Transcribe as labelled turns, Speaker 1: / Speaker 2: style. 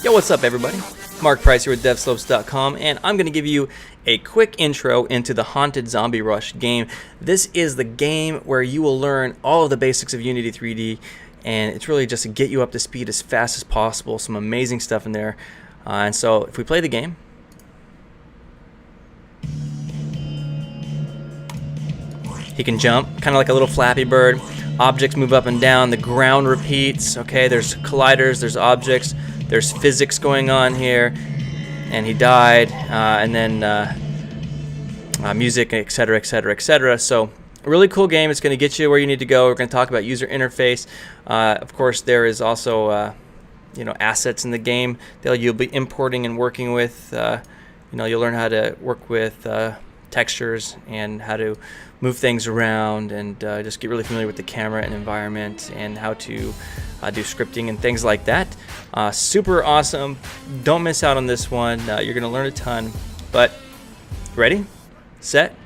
Speaker 1: Yo, what's up everybody? Mark Price here with DevSlopes.com, and I'm going to give you a quick intro into the Haunted Zombie Rush game. This is the game where you will learn all of the basics of Unity 3D, and it's really just to get you up to speed as fast as possible. Some amazing stuff in there. And so if we play the game, he can jump, kind of like a little Flappy Bird. Objects move up and down, the ground repeats. Okay, there's colliders, there's objects, there's physics going on here, and he died, and then music, etc., etc., etc. So, a really cool game. It's going to get you where you need to go. We're going to talk about user interface. Of course, there is also assets in the game that you'll be importing and working with. You'll learn how to work with textures and how to move things around, and just get really familiar with the camera and environment and how to do scripting and things like that. Super awesome. Don't miss out on this one. You're going to learn a ton. But ready, set,